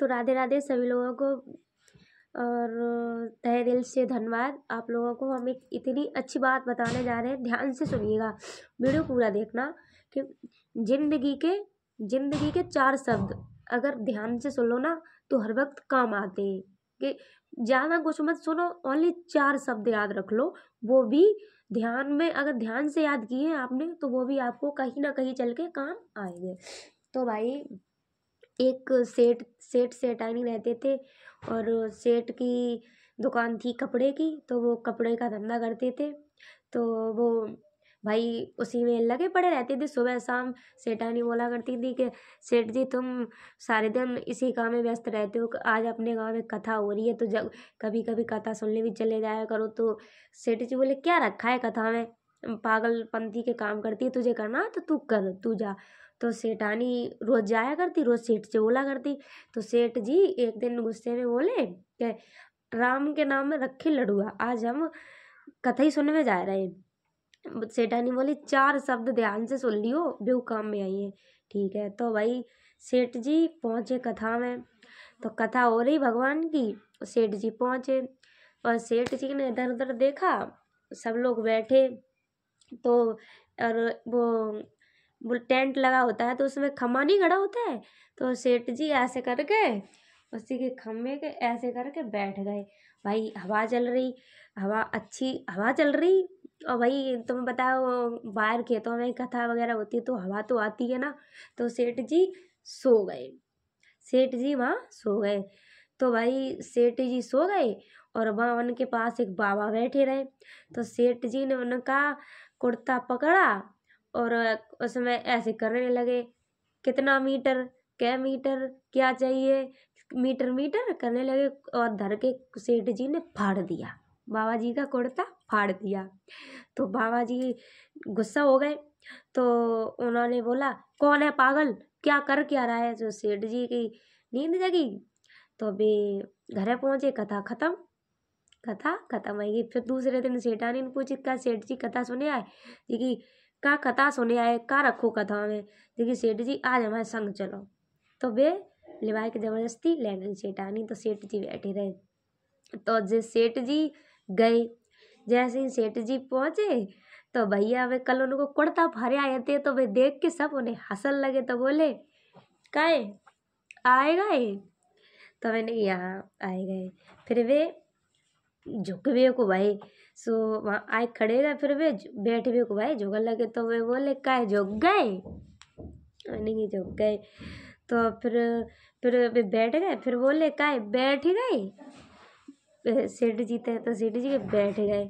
तो राधे राधे सभी लोगों को, और तहे दिल से धन्यवाद आप लोगों को। हम एक इतनी अच्छी बात बताने जा रहे हैं, ध्यान से सुनिएगा, वीडियो पूरा देखना। कि जिंदगी के 4 शब्द अगर ध्यान से सुन लो ना तो हर वक्त काम आते हैं। कि ज़्यादा कुछ मत सुनो, ओनली 4 शब्द याद रख लो, वो भी ध्यान में अगर ध्यान से याद किए आपने तो वो भी आपको कहीं ना कहीं चल के काम आएंगे। तो भाई एक सेठानी रहते थे, और सेठ की दुकान थी कपड़े की, तो वो कपड़े का धंधा करते थे। तो वो भाई उसी में लगे पड़े रहते थे सुबह शाम। सेठानी बोला करती थी कि सेठ जी तुम सारे दिन इसी काम में व्यस्त रहते हो, आज अपने गांव में कथा हो रही है तो जब कभी कभी कथा सुनने भी चले जाया करो। तो सेठ जी बोले क्या रखा है कथा में, पागलपंथी के काम करती है, तुझे करना तो तू कर, तू जा। तो सेठानी रोज जाया करती, रोज सेठ से बोला करती। तो सेठ जी एक दिन गुस्से में बोले कि राम के नाम में रखे लड़ुआ, आज हम कथा ही सुनने में जा रहे हैं। सेठानी बोली 4 शब्द ध्यान से सुन लियो, बेहू काम में आई है। ठीक है, तो भाई सेठ जी पहुंचे कथा में, तो कथा हो रही भगवान की। सेठ जी पहुंचे और सेठ जी ने इधर उधर देखा, सब लोग बैठे। तो और वो टेंट लगा होता है तो उसमें खम्मा नहीं खड़ा होता है, तो सेठ जी ऐसे करके उसी के खम्भे के ऐसे करके बैठ गए। भाई हवा चल रही, हवा अच्छी हवा चल रही। और भाई तुम्हें बताओ बाहर खेतों में कथा वगैरह होती है तो हवा तो आती है ना। तो सेठ जी सो गए, सेठ जी वहाँ सो गए। तो भाई सेठ जी सो गए और वहाँ उनके पास एक बाबा बैठे रहे। तो सेठ जी ने उनका कुर्ता पकड़ा और उसमें ऐसे करने लगे, कितना मीटर, क्या मीटर, क्या चाहिए, मीटर मीटर करने लगे। और धर के सेठ जी ने फाड़ दिया, बाबा जी का कुर्ता फाड़ दिया। तो बाबा जी गुस्सा हो गए, तो उन्होंने बोला कौन है पागल, क्या रहा है। जो सेठ जी की नींद जगी, तो वे घर पहुंचे, कथा खत्म होगी। फिर दूसरे दिन सेठानी ने पूछी क्या सेठ जी कथा सुने आए, देखी का कथा सुने आए, का रखो कथा में। देखिए सेठ जी आज हमारे संग चलो। तो वे लिवाए के जबरदस्ती ले गई सेठानी। तो सेठ जी बैठे रहे। तो जिस सेठ जी गए, जैसे ही सेठ जी पहुंचे तो भैया वे कल उनको कुर्ता फाड़े आए थे, तो वे देख के सब उन्हें हंसन लगे। तो बोले काहे आए गए, तो मैंने यहाँ आए गए। फिर वे झुकवे को भाई सो वहाँ आए खड़े गए, फिर वे बैठवे को भाई झुकने लगे। तो वे बोले काहे झुक गए, मैंने कि झुक गए। तो फिर वे बैठ गए, फिर बोले काहे बैठ गए सेठ जी थे। तो सेठ जी के बैठ गए।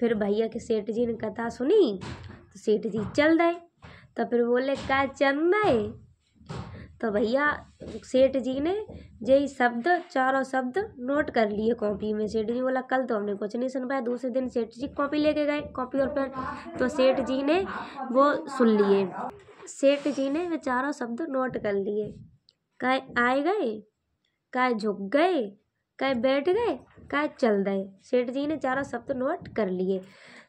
फिर भैया के सेठ जी ने कथा सुनी तो सेठ जी चल गए। तो फिर बोले काहे चल गए, तो भैया सेठ जी ने यही शब्द 4 शब्द नोट कर लिए कॉपी में। सेठ जी बोला कल तो हमने कुछ नहीं सुन पाया। दूसरे दिन सेठ जी कॉपी लेके गए, कॉपी और पेन, तो सेठ जी ने वो सुन लिए। सेठ जी ने वे 4 शब्द नोट कर लिए, काहे आए गए, काहे झुक गए, काहे बैठ गए, काहे चल गए। सेठ जी ने 4 शब्द नोट कर लिए।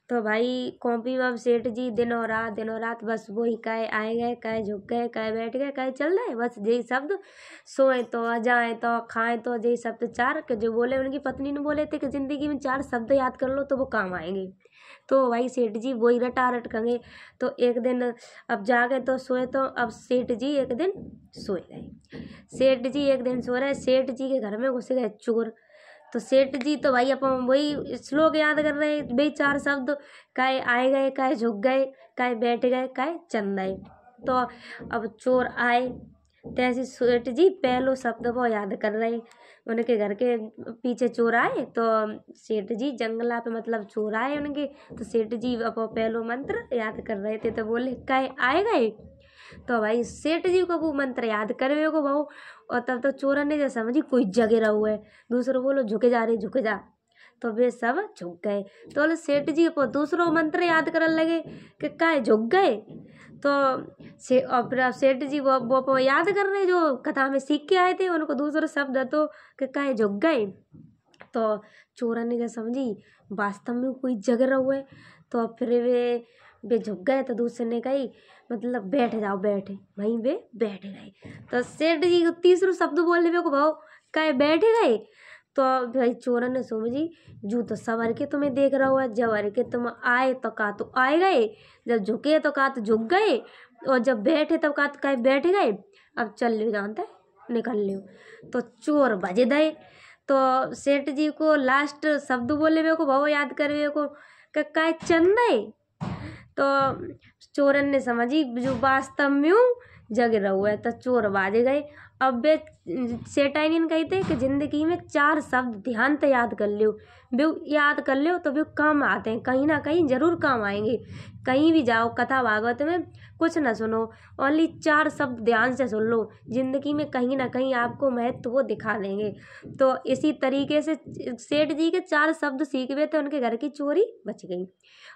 तो भाई कॉपी में अब सेठ जी दिन और रात बस वही काहे आए गए, काहे झुक गए, काहे बैठ गए, काहे चल गए, बस यही शब्द। सोए तो, जाए तो, खाएं तो, यही शब्द 4 के जो बोले उनकी पत्नी ने बोले थे कि जिंदगी में 4 शब्द याद कर लो तो वो काम आएंगे। तो भाई सेठ जी वही रटा रट करेंगे। तो एक दिन अब जागे तो सोए, तो अब सेठ जी एक दिन सोए गए। सेठ जी एक दिन सो रहे, सेठ जी के घर में घुस गए चोर। तो सेठ जी तो भाई अपन वही श्लोक याद कर रहे हैं, वही 4 शब्द, काहे आए गए, काहे झुक गए, काहे बैठ गए, काहे चल गए। तो अब चोर आए, तैसे सेठ जी पहलो शब्द वो याद कर रहे। उनके घर के पीछे चोर आए, तो सेठ जी जंगला पे मतलब चोर आए उनके, तो सेठ जी अब पहलो मंत्र याद कर रहे थे। तो बोले काहे आए गए, तो भाई सेठ जी को वो मंत्र याद करे को भाऊ। और तब तो चोर ने जो समझी कोई जगह रहा है, दूसरों बोलो झुके जा रहे झुके जा, तो वे सब झुक गए। तो सेठ जी को दूसरों मंत्र याद करने लगे कि काहे झुक गए। तो और फिर सेठ जी वो याद कर रहे जो कथा में सीख के आए थे, उनको दूसरा शब्द तो कि काहे झुक गए। तो चोर ने जो समझी वास्तव में कोई जगह रहा है। तो फिर वे वे झुक गए तो दूसरे ने कही मतलब बैठ जाओ, बैठे, वहीं वे बैठ गए। तो सेठ जी को तीसरा शब्द बोलने में को भाव कहे बैठ गए। तो भाई चोरन ने समझी जू तो सवर के तुम्हें देख रहा हुआ, जब हर के तुम आए तो कहा तो आए गए, जब झुके तो कहा तो झुक गए, और जब बैठे तब कहा तो कहे बैठ गए, अब चल लियो जानते निकल लियो। तो चोर बजे दे। तो सेठ जी को लास्ट शब्द बोले वे को भाव याद करे को कहे चंदे। तो चोरन ने समझी जो वास्तव में जग रहा है, तो चोर बाजे गए। अब वे सेठाइन कहते कि जिंदगी में 4 शब्द ध्यान से याद कर लियो, वे याद कर लियो तो वे काम आते हैं, कहीं ना कहीं जरूर काम आएंगे। कहीं भी जाओ कथा भागवत में कुछ ना सुनो, ओनली 4 शब्द ध्यान से सुन लो, जिंदगी में कहीं ना कहीं आपको महत्व वो दिखा देंगे। तो इसी तरीके से सेठ जी के 4 शब्द सीख गए थे, उनके घर की चोरी बच गई।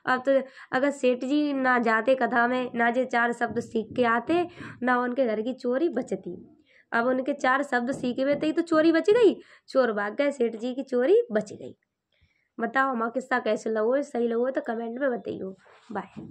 अब तो अगर सेठ जी ना जाते कथा में, ना जे 4 शब्द सीख के आते, ना उनके घर की चोरी बचती। अब उनके 4 शब्द सीखे हुए थे तो चोरी बच गई, चोर भाग गए, सेठ जी की चोरी बच गई। बताओ हमारा किस्सा कैसे लगो, सही लगो तो कमेंट में बताइयो। बाय।